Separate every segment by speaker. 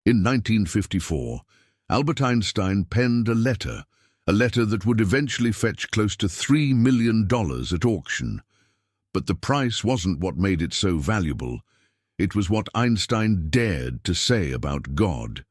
Speaker 1: In 1954, Albert Einstein penned a letter that would eventually fetch close to $3 million at auction. But the price wasn't what made it so valuable. It was what Einstein dared to say about God.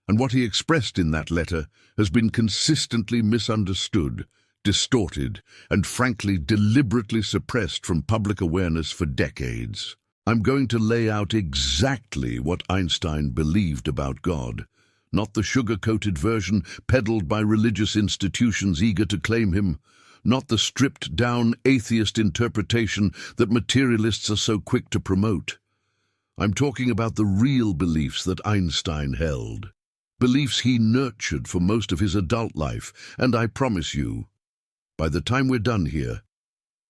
Speaker 1: And what he expressed in that letter has been consistently misunderstood, distorted, and frankly deliberately suppressed from public awareness for decades. I'm going to lay out exactly what Einstein believed about God, not the sugar-coated version peddled by religious institutions eager to claim him, not the stripped-down atheist interpretation that materialists are so quick to promote. I'm talking about the real beliefs that Einstein held, beliefs he nurtured for most of his adult life, and I promise you, by the time we're done here,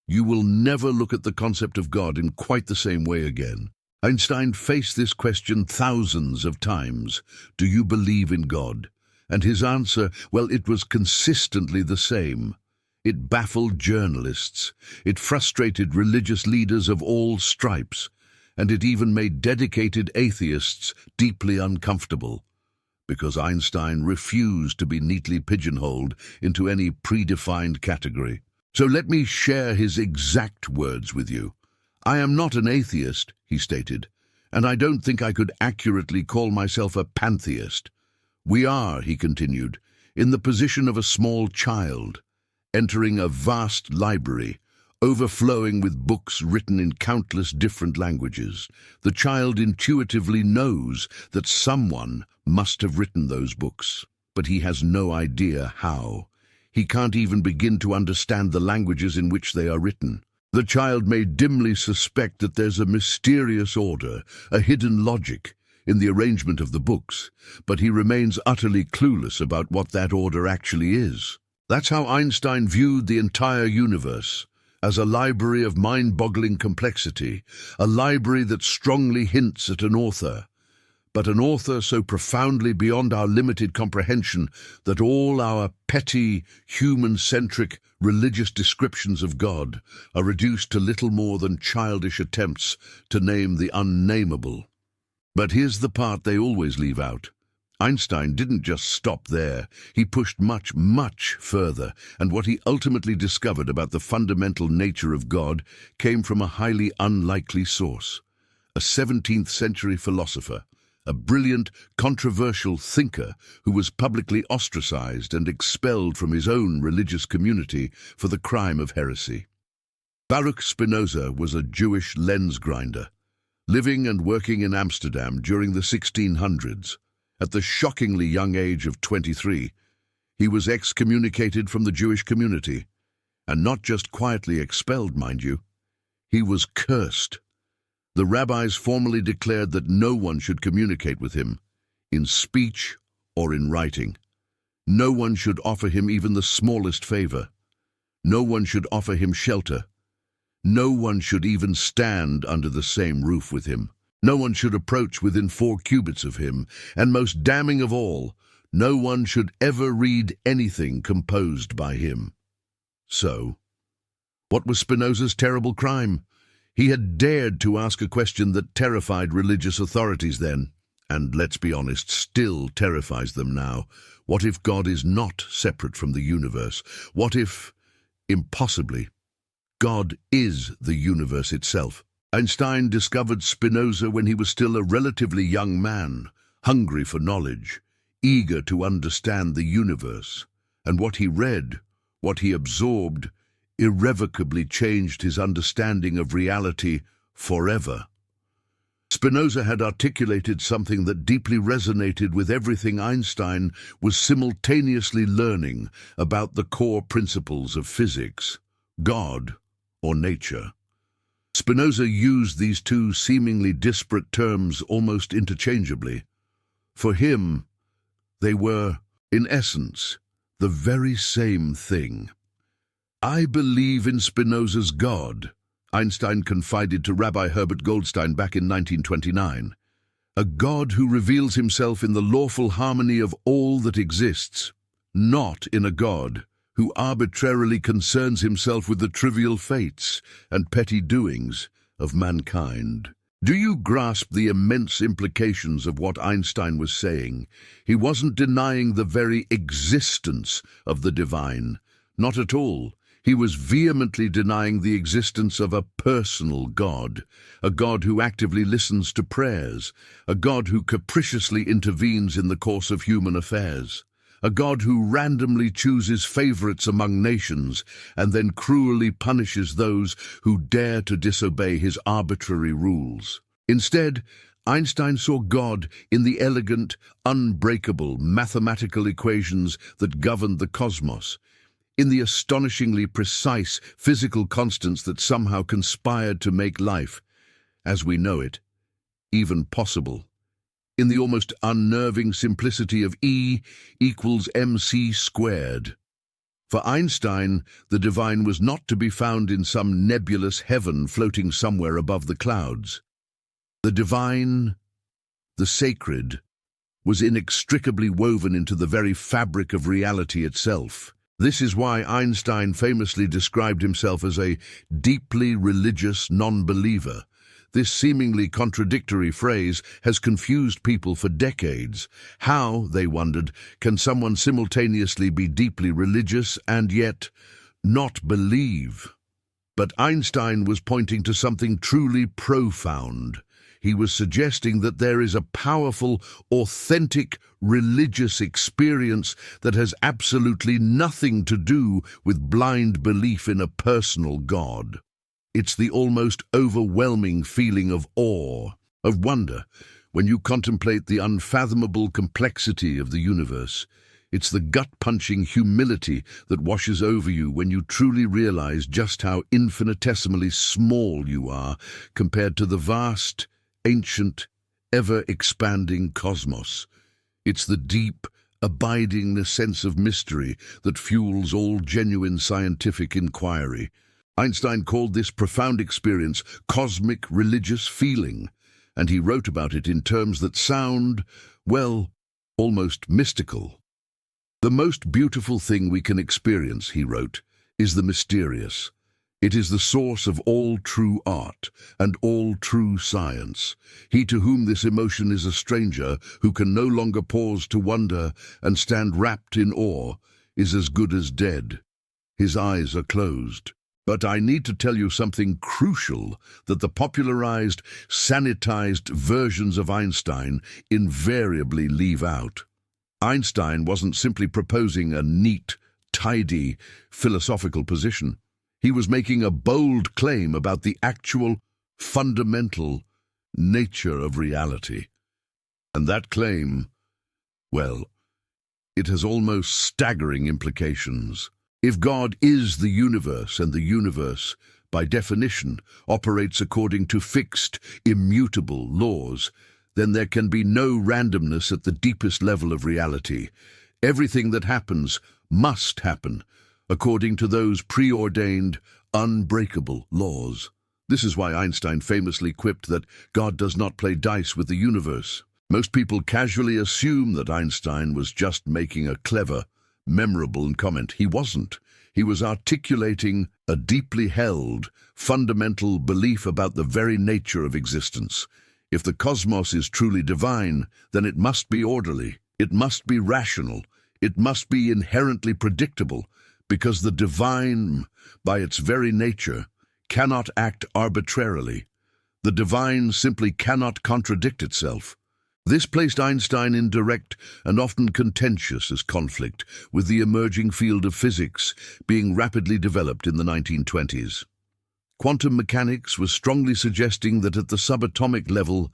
Speaker 1: you will never look at the concept of God in quite the same way again. Einstein faced this question thousands of times. Do you believe in God? And his answer, well, it was consistently the same. It baffled journalists, it frustrated religious leaders of all stripes, and it even made dedicated atheists deeply uncomfortable, because Einstein refused to be neatly pigeonholed into any predefined category. So let me share his exact words with you. I am not an atheist, he stated, and I don't think I could accurately call myself a pantheist. We are, he continued, in the position of a small child, entering a vast library, overflowing with books written in countless different languages. The child intuitively knows that someone must have written those books, but he has no idea how. He can't even begin to understand the languages in which they are written. The child may dimly suspect that there's a mysterious order, a hidden logic, in the arrangement of the books, but he remains utterly clueless about what that order actually is. That's how Einstein viewed the entire universe, as a library of mind-boggling complexity, a library that strongly hints at an author, but an author so profoundly beyond our limited comprehension that all our petty, human-centric, religious descriptions of God are reduced to little more than childish attempts to name the unnameable. But here's the part they always leave out. Einstein didn't just stop there. He pushed much, much further, and what he ultimately discovered about the fundamental nature of God came from a highly unlikely source, a 17th-century philosopher, a brilliant, controversial thinker who was publicly ostracized and expelled from his own religious community for the crime of heresy. Baruch Spinoza was a Jewish lens grinder, living and working in Amsterdam during the 1600s. At the shockingly young age of 23, he was excommunicated from the Jewish community, and not just quietly expelled, mind you. He was cursed. The rabbis formally declared that no one should communicate with him, in speech or in writing. No one should offer him even the smallest favor. No one should offer him shelter. No one should even stand under the same roof with him. No one should approach within 4 cubits of him, and most damning of all, no one should ever read anything composed by him. So, what was Spinoza's terrible crime? He had dared to ask a question that terrified religious authorities then, and let's be honest, still terrifies them now. What if God is not separate from the universe? What if, impossibly, God is the universe itself? Einstein discovered Spinoza when he was still a relatively young man, hungry for knowledge, eager to understand the universe, and what he read, what he absorbed, irrevocably changed his understanding of reality forever. Spinoza had articulated something that deeply resonated with everything Einstein was simultaneously learning about the core principles of physics, God or nature. Spinoza used these two seemingly disparate terms almost interchangeably. For him, they were, in essence, the very same thing. I believe in Spinoza's God, Einstein confided to Rabbi Herbert Goldstein back in 1929. A God who reveals himself in the lawful harmony of all that exists, not in a God who arbitrarily concerns himself with the trivial fates and petty doings of mankind. Do you grasp the immense implications of what Einstein was saying? He wasn't denying the very existence of the divine. Not at all. He was vehemently denying the existence of a personal God, a God who actively listens to prayers, a God who capriciously intervenes in the course of human affairs, a God who randomly chooses favorites among nations and then cruelly punishes those who dare to disobey his arbitrary rules. Instead, Einstein saw God in the elegant, unbreakable mathematical equations that governed the cosmos, in the astonishingly precise physical constants that somehow conspired to make life, as we know it, even possible, in the almost unnerving simplicity of E equals mc squared. For Einstein, the divine was not to be found in some nebulous heaven floating somewhere above the clouds. The divine, the sacred, was inextricably woven into the very fabric of reality itself. This is why Einstein famously described himself as a deeply religious non-believer. This seemingly contradictory phrase has confused people for decades. How, they wondered, can someone simultaneously be deeply religious and yet not believe? But Einstein was pointing to something truly profound. He was suggesting that there is a powerful, authentic, religious experience that has absolutely nothing to do with blind belief in a personal God. It's the almost overwhelming feeling of awe, of wonder, when you contemplate the unfathomable complexity of the universe. It's the gut-punching humility that washes over you when you truly realize just how infinitesimally small you are compared to the vast, ancient, ever-expanding cosmos. It's the deep, abiding sense of mystery that fuels all genuine scientific inquiry. Einstein called this profound experience cosmic religious feeling, and he wrote about it in terms that sound, well, almost mystical. The most beautiful thing we can experience, he wrote, is the mysterious. It is the source of all true art and all true science. He to whom this emotion is a stranger, who can no longer pause to wonder and stand wrapped in awe, is as good as dead. His eyes are closed. But I need to tell you something crucial that the popularized, sanitized versions of Einstein invariably leave out. Einstein wasn't simply proposing a neat, tidy, philosophical position. He was making a bold claim about the actual, fundamental nature of reality. And that claim, well, it has almost staggering implications. If God is the universe, and the universe, by definition, operates according to fixed, immutable laws, then there can be no randomness at the deepest level of reality. Everything that happens must happen according to those preordained, unbreakable laws. This is why Einstein famously quipped that God does not play dice with the universe. Most people casually assume that Einstein was just making a clever, memorable comment. He wasn't. He was articulating a deeply held, fundamental belief about the very nature of existence. If the cosmos is truly divine, then it must be orderly, it must be rational, it must be inherently predictable, because the divine, by its very nature, cannot act arbitrarily. The divine simply cannot contradict itself. This placed Einstein in direct and often contentious conflict with the emerging field of physics being rapidly developed in the 1920s. Quantum mechanics was strongly suggesting that at the subatomic level,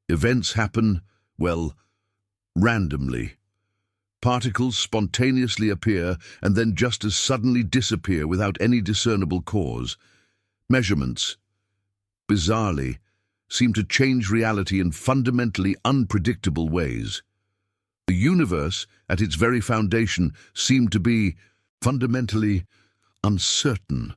Speaker 1: events happen, well, randomly. Particles spontaneously appear and then just as suddenly disappear without any discernible cause. Measurements, bizarrely, seem to change reality in fundamentally unpredictable ways. The universe, at its very foundation, seemed to be fundamentally uncertain,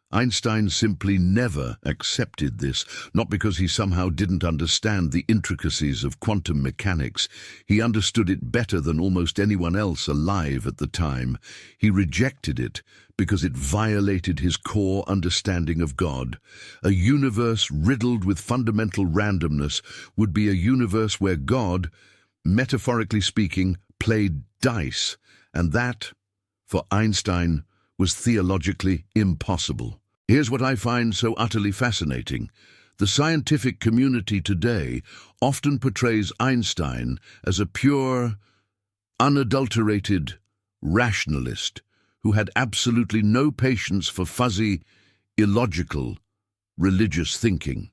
Speaker 1: Einstein simply never accepted this, not because he somehow didn't understand the intricacies of quantum mechanics. He understood it better than almost anyone else alive at the time. He rejected it because it violated his core understanding of God. A universe riddled with fundamental randomness would be a universe where God, metaphorically speaking, played dice, and that, for Einstein, was theologically impossible. Here's what I find so utterly fascinating. The scientific community today often portrays Einstein as a pure, unadulterated rationalist who had absolutely no patience for fuzzy, illogical, religious thinking.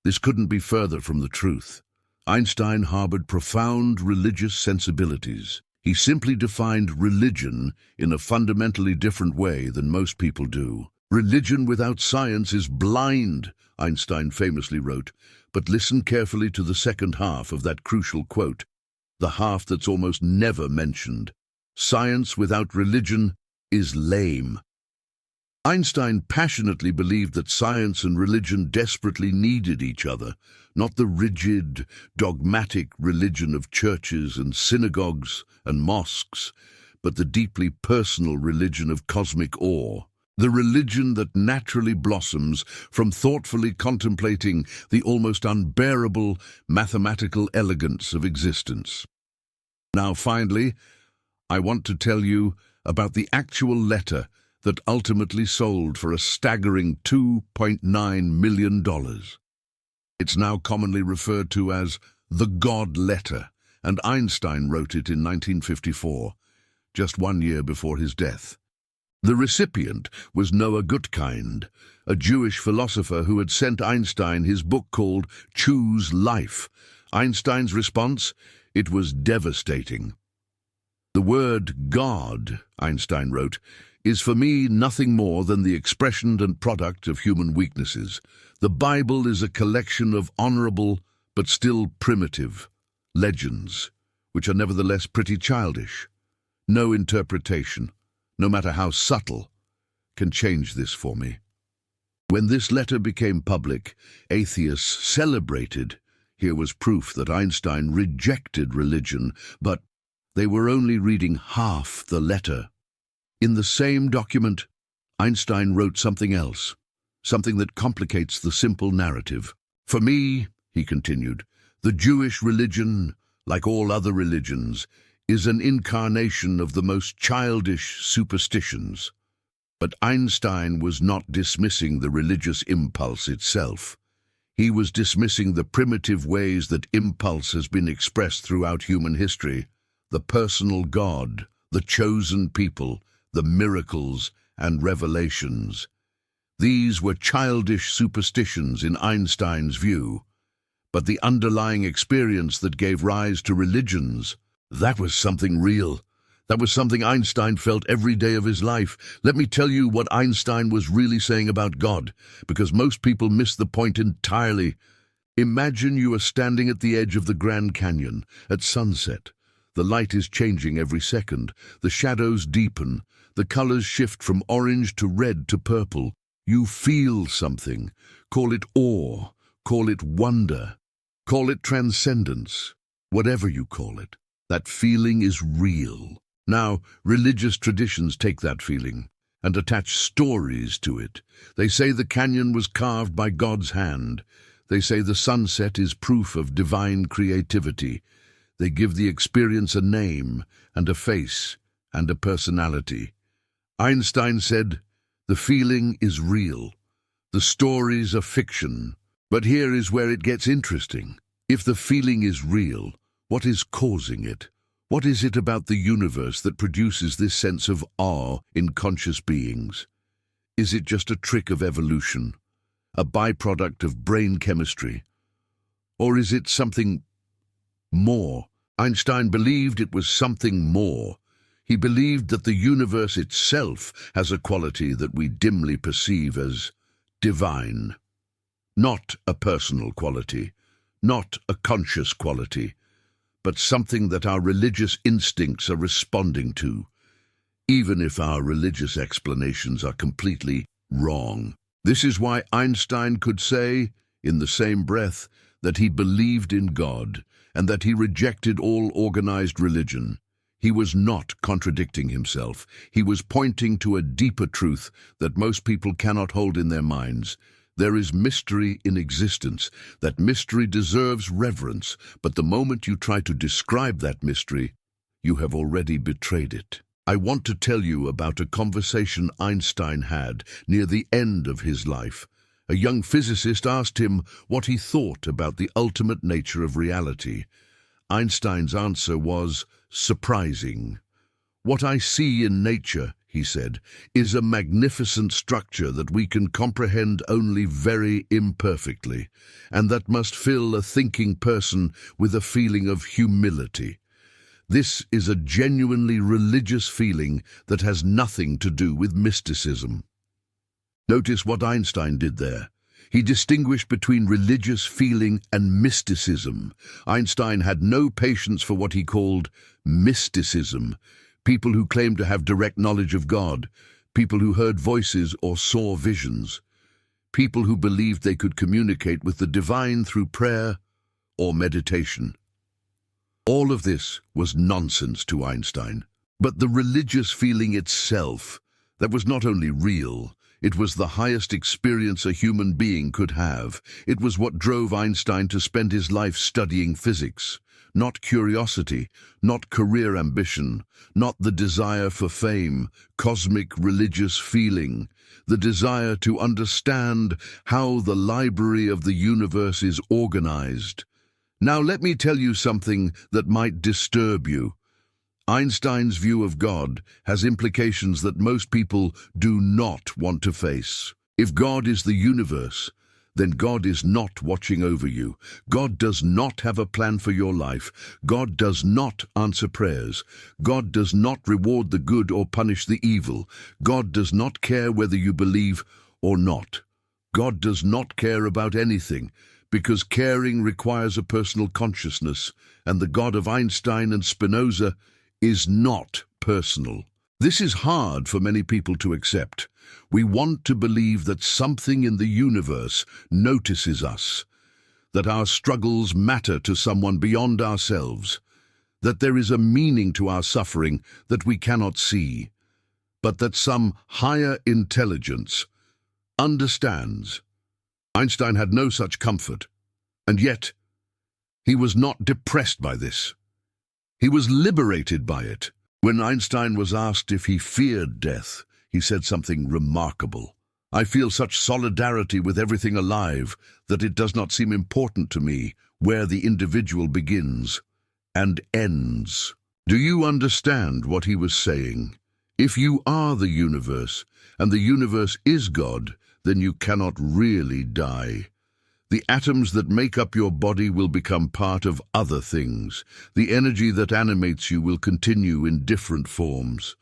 Speaker 1: This couldn't be further from the truth. Einstein harbored profound religious sensibilities. He simply defined religion in a fundamentally different way than most people do. Religion without science is blind, Einstein famously wrote. But listen carefully to the second half of that crucial quote, the half that's almost never mentioned. Science without religion is lame. Einstein passionately believed that science and religion desperately needed each other, not the rigid, dogmatic religion of churches and synagogues and mosques, but the deeply personal religion of cosmic awe, the religion that naturally blossoms from thoughtfully contemplating the almost unbearable mathematical elegance of existence. Now, finally, I want to tell you about the actual letter that ultimately sold for a staggering $2.9 million. It's now commonly referred to as the God Letter, and Einstein wrote it in 1954, just 1 year before his death. The recipient was Noah Gutkind, a Jewish philosopher who had sent Einstein his book called Choose Life. Einstein's response? It was devastating. The word God, Einstein wrote, is for me nothing more than the expression and product of human weaknesses. The Bible is a collection of honorable but still primitive legends, which are nevertheless pretty childish. No interpretation, no matter how subtle, can change this for me. When this letter became public, atheists celebrated. Here was proof that Einstein rejected religion, but they were only reading half the letter. In the same document, Einstein wrote something else, something that complicates the simple narrative. For me, he continued, the Jewish religion, like all other religions, is an incarnation of the most childish superstitions. But Einstein was not dismissing the religious impulse itself. He was dismissing the primitive ways that impulse has been expressed throughout human history, the personal God, the chosen people, the miracles and revelations. These were childish superstitions in Einstein's view, but the underlying experience that gave rise to religions, that was something real. That was something Einstein felt every day of his life. Let me tell you what Einstein was really saying about God, because most people miss the point entirely. Imagine you are standing at the edge of the Grand Canyon at sunset. The light is changing every second. The shadows deepen. The colors shift from orange to red to purple. You feel something. Call it awe. Call it wonder. Call it transcendence. Whatever you call it. That feeling is real. Now, religious traditions take that feeling and attach stories to it. They say the canyon was carved by God's hand. They say the sunset is proof of divine creativity. They give the experience a name and a face and a personality. Einstein said, the feeling is real. The stories are fiction. But here is where it gets interesting. If the feeling is real, what is causing it? What is it about the universe that produces this sense of awe in conscious beings? Is it just a trick of evolution, a byproduct of brain chemistry? Or is it something more? Einstein believed it was something more. He believed that the universe itself has a quality that we dimly perceive as divine. Not a personal quality, not a conscious quality, but something that our religious instincts are responding to, even if our religious explanations are completely Wrong. This is why Einstein could say, in the same breath, that he believed in God and that he rejected all organized religion. He was not contradicting himself. He was pointing to a deeper truth that most people cannot hold in their minds. There is mystery in existence. That mystery deserves reverence, but the moment you try to describe that mystery, you have already betrayed it. I want to tell you about a conversation Einstein had near the end of his life. A young physicist asked him what he thought about the ultimate nature of reality. Einstein's answer was surprising. "What I see in nature," he said, "is a magnificent structure that we can comprehend only very imperfectly, and that must fill a thinking person with a feeling of humility. This is a genuinely religious feeling that has nothing to do with mysticism." Notice what Einstein did there. He distinguished between religious feeling and mysticism. Einstein had no patience for what he called mysticism, people who claimed to have direct knowledge of God, people who heard voices or saw visions, people who believed they could communicate with the divine through prayer or meditation. All of this was nonsense to Einstein. But the religious feeling itself, that was not only real, it was the highest experience a human being could have. It was what drove Einstein to spend his life studying physics. Not curiosity, not career ambition, not the desire for fame, cosmic religious feeling, the desire to understand how the library of the universe is organized. Now let me tell you something that might disturb you. Einstein's view of God has implications that most people do not want to face. If God is the universe, then God is not watching over you. God does not have a plan for your life. God does not answer prayers. God does not reward the good or punish the evil. God does not care whether you believe or not. God does not care about anything, because caring requires a personal consciousness, and the God of Einstein and Spinoza is not personal. This is hard for many people to accept. We want to believe that something in the universe notices us, that our struggles matter to someone beyond ourselves, that there is a meaning to our suffering that we cannot see, but that some higher intelligence understands. Einstein had no such comfort, and yet he was not depressed by this. He was liberated by it. When Einstein was asked if he feared death, he said something remarkable. "I feel such solidarity with everything alive that it does not seem important to me where the individual begins and ends." Do you understand what he was saying? If you are the universe, and the universe is God, then you cannot really die. The atoms that make up your body will become part of other things. The energy that animates you will continue in different forms.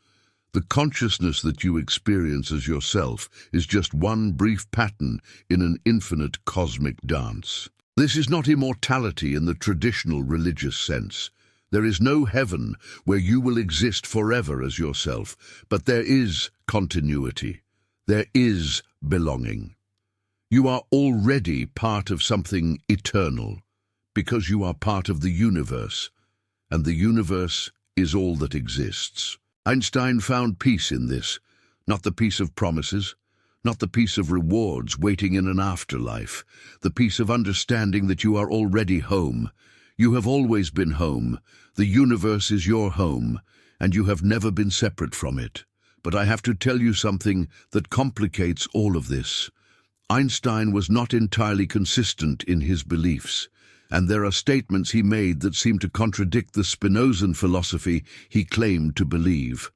Speaker 1: The consciousness that you experience as yourself is just one brief pattern in an infinite cosmic dance. This is not immortality in the traditional religious sense. There is no heaven where you will exist forever as yourself, but there is continuity. There is belonging. You are already part of something eternal, because you are part of the universe, and the universe is all that exists. Einstein found peace in this, not the peace of promises, not the peace of rewards waiting in an afterlife, the peace of understanding that you are already home. You have always been home. The universe is your home, and you have never been separate from it. But I have to tell you something that complicates all of this. Einstein was not entirely consistent in his beliefs, and there are statements he made that seem to contradict the Spinozan philosophy he claimed to believe.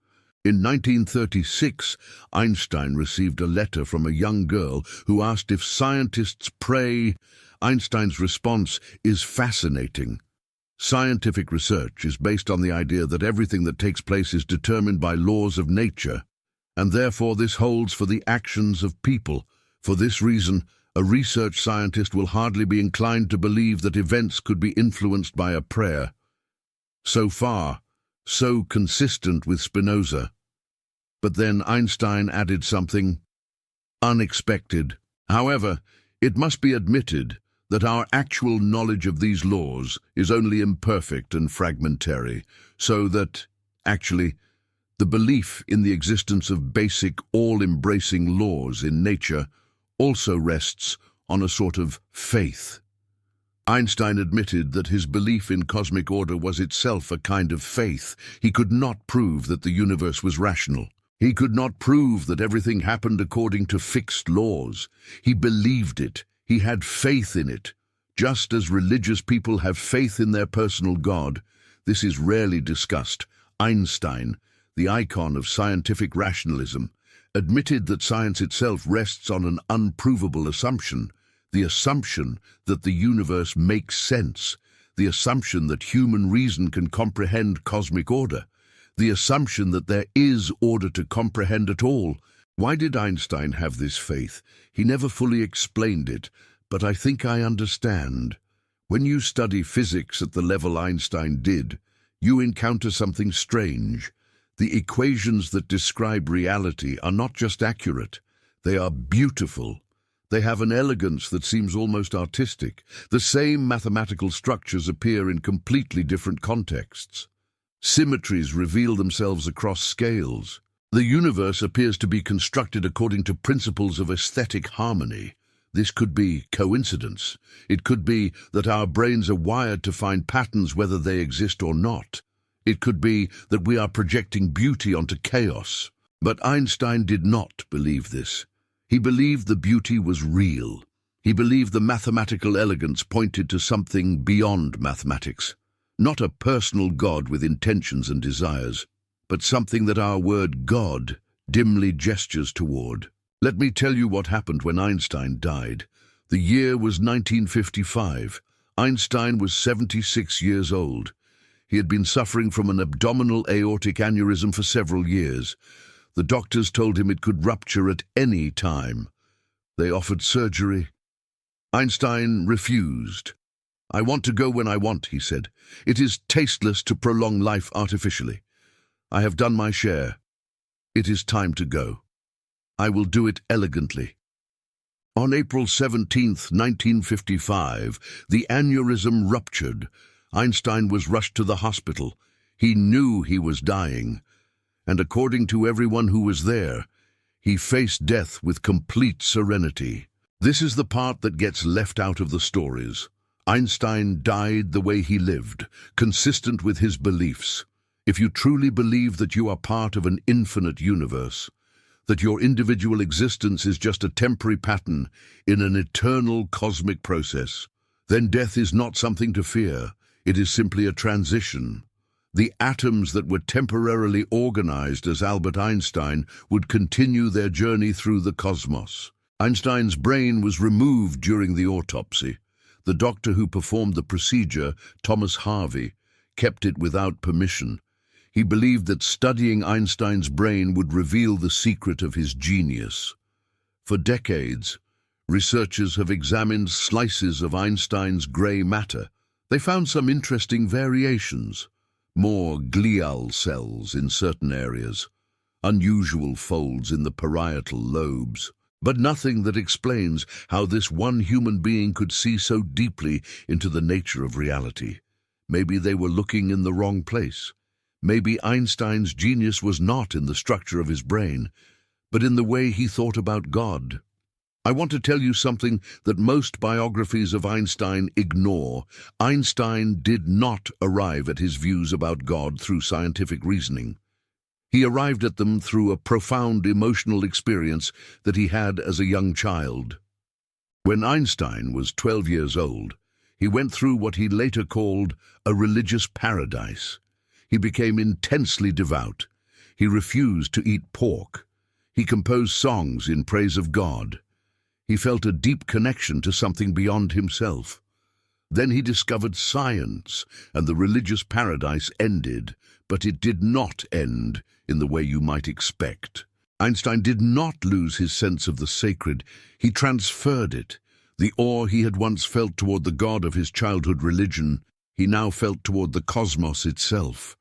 Speaker 1: In 1936, Einstein received a letter from a young girl who asked if scientists pray. Einstein's response is fascinating. Scientific research is based on the idea that everything that takes place is determined by laws of nature, and therefore this holds for the actions of people. For this reason, a research scientist will hardly be inclined to believe that events could be influenced by a prayer. So far, so consistent with Spinoza. But then Einstein added something. unexpected. However, it must be admitted that our actual knowledge of these laws is only imperfect and fragmentary, so that, actually, the belief in the existence of basic, all-embracing laws in nature also rests on a sort of faith. Einstein admitted that his belief in cosmic order was itself a kind of faith. He could not prove that the universe was rational. He could not prove that everything happened according to fixed laws. He believed it. He had faith in it. Just as religious people have faith in their personal God, this is rarely discussed. Einstein, the icon of scientific rationalism, admitted that science itself rests on an unprovable assumption, the assumption that the universe makes sense, the assumption that human reason can comprehend cosmic order, the assumption that there is order to comprehend at all. Why did Einstein have this faith? He never fully explained it, but I think I understand. When you study physics at the level Einstein did, you encounter something strange. The equations that describe reality are not just accurate, they are beautiful. They have an elegance that seems almost artistic. The same mathematical structures appear in completely different contexts. Symmetries reveal themselves across scales. The universe appears to be constructed according to principles of aesthetic harmony. This could be coincidence. It could be that our brains are wired to find patterns whether they exist or not. It could be that we are projecting beauty onto chaos. But Einstein did not believe this. He believed the beauty was real. He believed the mathematical elegance pointed to something beyond mathematics. Not a personal God with intentions and desires, but something that our word God dimly gestures toward. Let me tell you what happened when Einstein died. The year was 1955. Einstein was 76 years old. He had been suffering from an abdominal aortic aneurysm for several years. The doctors told him it could rupture at any time. They offered surgery. Einstein refused. "I want to go when I want," he said. "It is tasteless to prolong life artificially. I have done my share. It is time to go. I will do it elegantly." On April 17, 1955, the aneurysm ruptured. Einstein was rushed to the hospital. He knew he was dying, and according to everyone who was there, he faced death with complete serenity. This is the part that gets left out of the stories. Einstein died the way he lived, consistent with his beliefs. If you truly believe that you are part of an infinite universe, that your individual existence is just a temporary pattern in an eternal cosmic process, then death is not something to fear. It is simply a transition. The atoms that were temporarily organized as Albert Einstein would continue their journey through the cosmos. Einstein's brain was removed during the autopsy. The doctor who performed the procedure, Thomas Harvey, kept it without permission. He believed that studying Einstein's brain would reveal the secret of his genius. For decades, researchers have examined slices of Einstein's gray matter. They found some interesting variations. More glial cells in certain areas, unusual folds in the parietal lobes, but nothing that explains how this one human being could see so deeply into the nature of reality. Maybe they were looking in the wrong place. Maybe Einstein's genius was not in the structure of his brain, but in the way he thought about God. I want to tell you something that most biographies of Einstein ignore. Einstein did not arrive at his views about God through scientific reasoning. He arrived at them through a profound emotional experience that he had as a young child. When Einstein was 12 years old, he went through what he later called a religious paradise. He became intensely devout. He refused to eat pork. He composed songs in praise of God. He felt a deep connection to something beyond himself. Then he discovered science, and the religious paradise ended, but it did not end in the way you might expect. Einstein did not lose his sense of the sacred. He transferred it. The awe he had once felt toward the God of his childhood religion, he now felt toward the cosmos itself.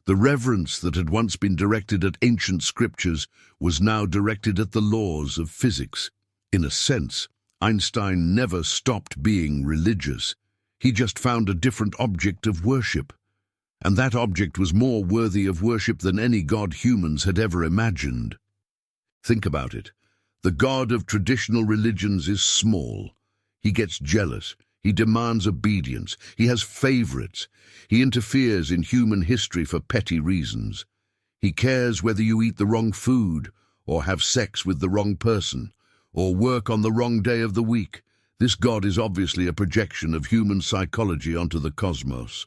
Speaker 1: The reverence that had once been directed at ancient scriptures was now directed at the laws of physics. In a sense, Einstein never stopped being religious. He just found a different object of worship. And that object was more worthy of worship than any god humans had ever imagined. Think about it. The god of traditional religions is small. He gets jealous. He demands obedience. He has favorites. He interferes in human history for petty reasons. He cares whether you eat the wrong food, or have sex with the wrong person, or work on the wrong day of the week. This god is obviously a projection of human psychology onto the cosmos.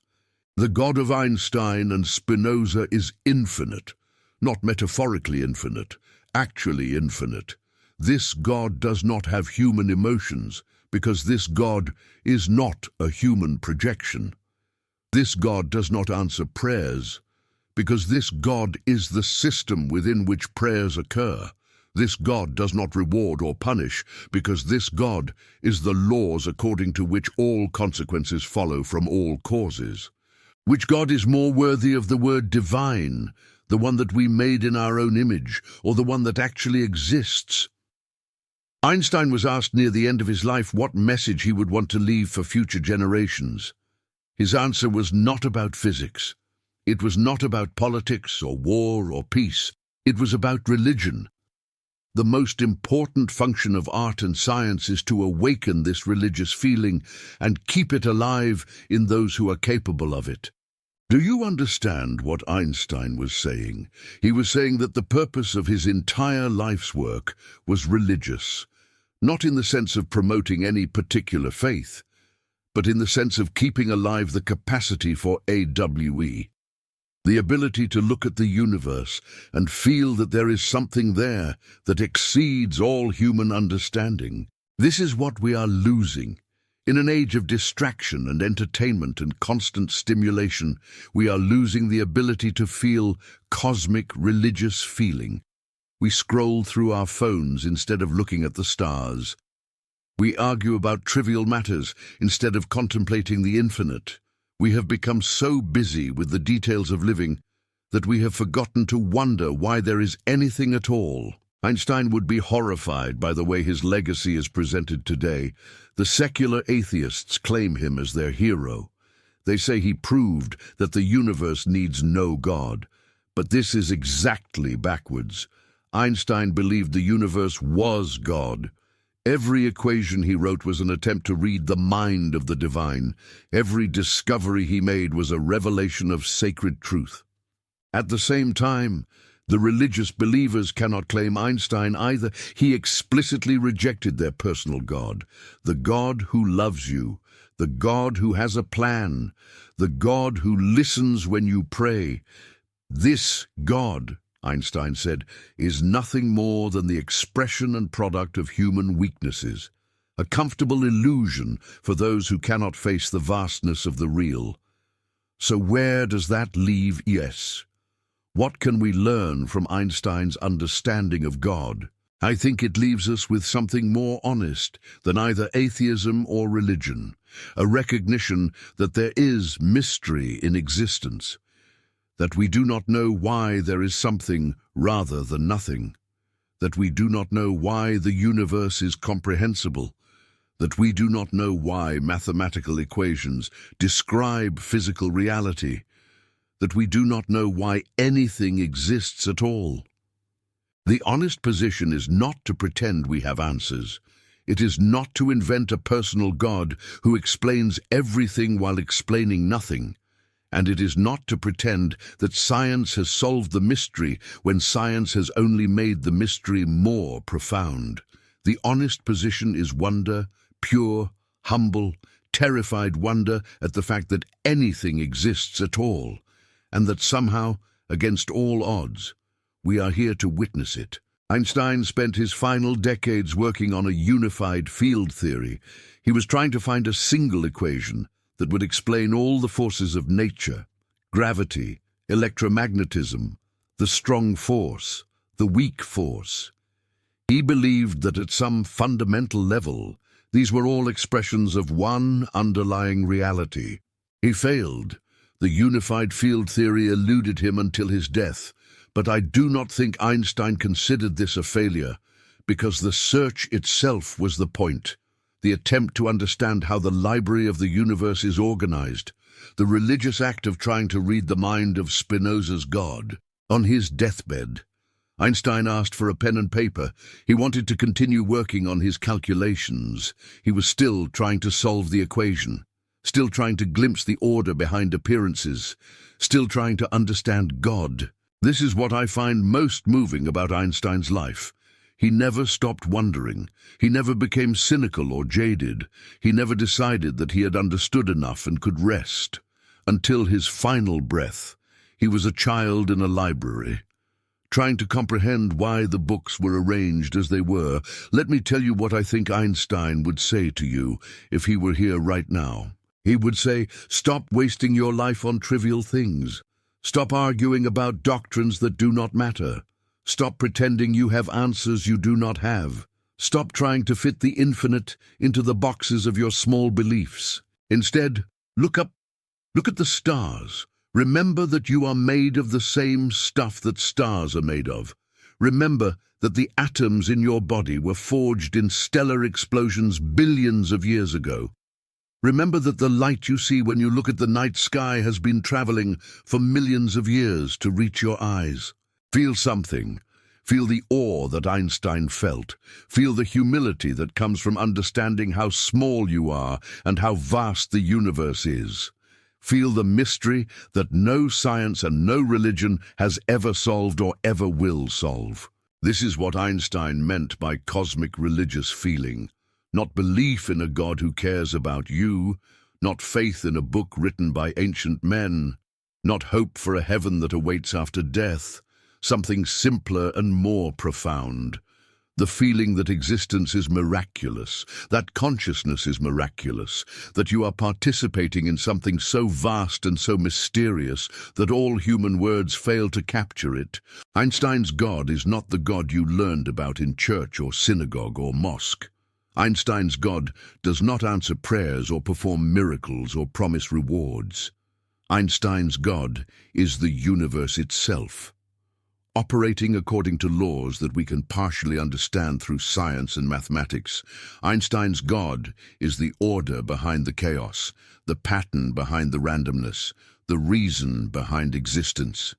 Speaker 1: The God of Einstein and Spinoza is infinite, not metaphorically infinite, actually infinite. This God does not have human emotions, because this God is not a human projection. This God does not answer prayers, because this God is the system within which prayers occur. This God does not reward or punish, because this God is the laws according to which all consequences follow from all causes. Which God is more worthy of the word divine, the one that we made in our own image, or the one that actually exists? Einstein was asked near the end of his life what message he would want to leave for future generations. His answer was not about physics. It was not about politics or war or peace. It was about religion. The most important function of art and science is to awaken this religious feeling and keep it alive in those who are capable of it. Do you understand what Einstein was saying? He was saying that the purpose of his entire life's work was religious, not in the sense of promoting any particular faith, but in the sense of keeping alive the capacity for AWE, the ability to look at the universe and feel that there is something there that exceeds all human understanding. This is what we are losing. In an age of distraction and entertainment and constant stimulation, we are losing the ability to feel cosmic religious feeling. We scroll through our phones instead of looking at the stars. We argue about trivial matters instead of contemplating the infinite. We have become so busy with the details of living that we have forgotten to wonder why there is anything at all. Einstein would be horrified by the way his legacy is presented today. The secular atheists claim him as their hero. They say he proved that the universe needs no God. But this is exactly backwards. Einstein believed the universe was God. Every equation he wrote was an attempt to read the mind of the divine. Every discovery he made was a revelation of sacred truth. At the same time, the religious believers cannot claim Einstein either. He explicitly rejected their personal God, the God who loves you, the God who has a plan, the God who listens when you pray. This God, Einstein said, is nothing more than the expression and product of human weaknesses, a comfortable illusion for those who cannot face the vastness of the real. So where does that leave us? What can we learn from Einstein's understanding of God? I think it leaves us with something more honest than either atheism or religion, a recognition that there is mystery in existence, that we do not know why there is something rather than nothing, that we do not know why the universe is comprehensible, that we do not know why mathematical equations describe physical reality, that we do not know why anything exists at all. The honest position is not to pretend we have answers. It is not to invent a personal God who explains everything while explaining nothing. And it is not to pretend that science has solved the mystery when science has only made the mystery more profound. The honest position is wonder, pure, humble, terrified wonder at the fact that anything exists at all, and that somehow, against all odds, we are here to witness it. Einstein spent his final decades working on a unified field theory. He was trying to find a single equation that would explain all the forces of nature, gravity, electromagnetism, the strong force, the weak force. He believed that at some fundamental level, these were all expressions of one underlying reality. He failed, The unified field theory eluded him until his death, but I do not think Einstein considered this a failure, because the search itself was the point, the attempt to understand how the library of the universe is organized, the religious act of trying to read the mind of Spinoza's God. On his deathbed, Einstein asked for a pen and paper. He wanted to continue working on his calculations. He was still trying to solve the equation, still trying to glimpse the order behind appearances, still trying to understand God. This is what I find most moving about Einstein's life. He never stopped wondering. He never became cynical or jaded. He never decided that he had understood enough and could rest. Until his final breath, he was a child in a library, trying to comprehend why the books were arranged as they were. Let me tell you what I think Einstein would say to you if he were here right now. He would say, stop wasting your life on trivial things. Stop arguing about doctrines that do not matter. Stop pretending you have answers you do not have. Stop trying to fit the infinite into the boxes of your small beliefs. Instead, look up. Look at the stars. Remember that you are made of the same stuff that stars are made of. Remember that the atoms in your body were forged in stellar explosions billions of years ago. Remember that the light you see when you look at the night sky has been traveling for millions of years to reach your eyes. Feel something. Feel the awe that Einstein felt. Feel the humility that comes from understanding how small you are and how vast the universe is. Feel the mystery that no science and no religion has ever solved or ever will solve. This is what Einstein meant by cosmic religious feeling. Not belief in a God who cares about you, not faith in a book written by ancient men, not hope for a heaven that awaits after death. Something simpler and more profound. The feeling that existence is miraculous, that consciousness is miraculous, that you are participating in something so vast and so mysterious that all human words fail to capture it. Einstein's God is not the God you learned about in church or synagogue or mosque. Einstein's God does not answer prayers or perform miracles or promise rewards. Einstein's God is the universe itself, operating according to laws that we can partially understand through science and mathematics. Einstein's God is the order behind the chaos, the pattern behind the randomness, the reason behind existence.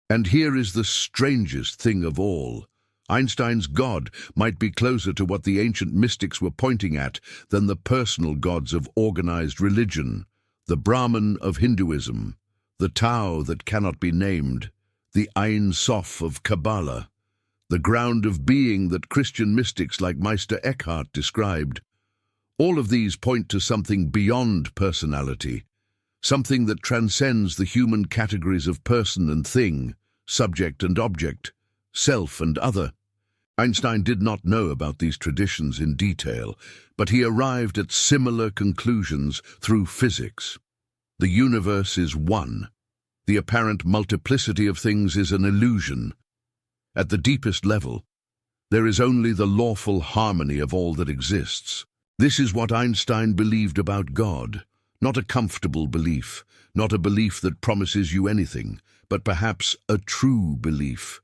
Speaker 1: And here is the strangest thing of all. Einstein's God might be closer to what the ancient mystics were pointing at than the personal gods of organized religion, the Brahman of Hinduism, the Tao that cannot be named, the Ein Sof of Kabbalah, the ground of being that Christian mystics like Meister Eckhart described. All of these point to something beyond personality, something that transcends the human categories of person and thing, subject and object, self and other. Einstein did not know about these traditions in detail, but he arrived at similar conclusions through physics. The universe is one. The apparent multiplicity of things is an illusion. At the deepest level, there is only the lawful harmony of all that exists. This is what Einstein believed about God, not a comfortable belief, not a belief that promises you anything, but perhaps a true belief.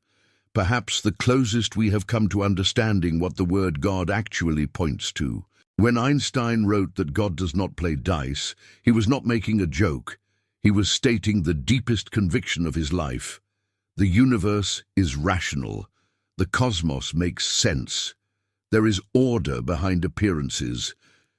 Speaker 1: Perhaps the closest we have come to understanding what the word God actually points to. When Einstein wrote that God does not play dice, he was not making a joke. He was stating the deepest conviction of his life. The universe is rational. The cosmos makes sense. There is order behind appearances.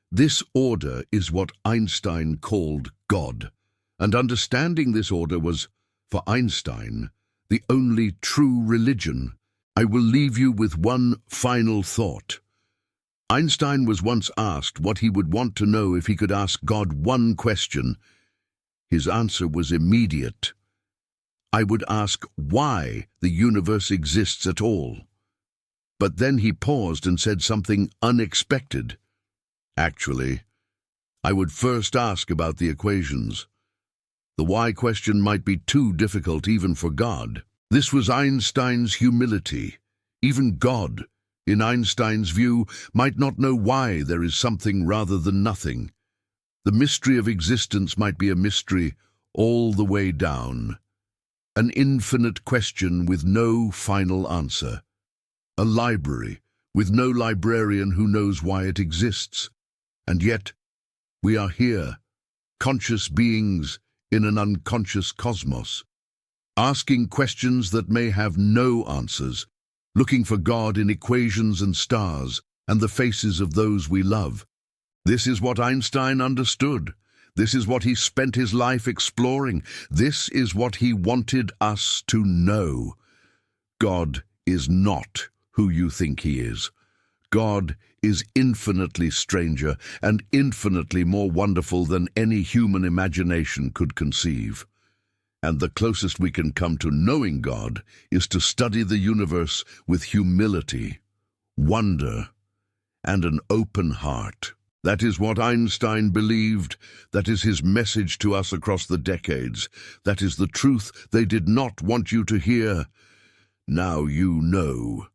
Speaker 1: This order is what Einstein called God. And understanding this order was, for Einstein, the only true religion. I will leave you with one final thought. Einstein was once asked what he would want to know if he could ask God one question. His answer was immediate. I would ask why the universe exists at all. But then he paused and said something unexpected. Actually, I would first ask about the equations. The why question might be too difficult even for God. This was Einstein's humility. Even God, in Einstein's view, might not know why there is something rather than nothing. The mystery of existence might be a mystery all the way down. An infinite question with no final answer. A library with no librarian who knows why it exists. And yet, we are here, conscious beings in an unconscious cosmos, asking questions that may have no answers, looking for God in equations and stars and the faces of those we love. This is what Einstein understood. This is what he spent his life exploring. This is what he wanted us to know. God is not who you think he is. God is infinitely stranger and infinitely more wonderful than any human imagination could conceive. And the closest we can come to knowing God is to study the universe with humility, wonder, and an open heart. That is what Einstein believed. That is his message to us across the decades. That is the truth they did not want you to hear. Now you know.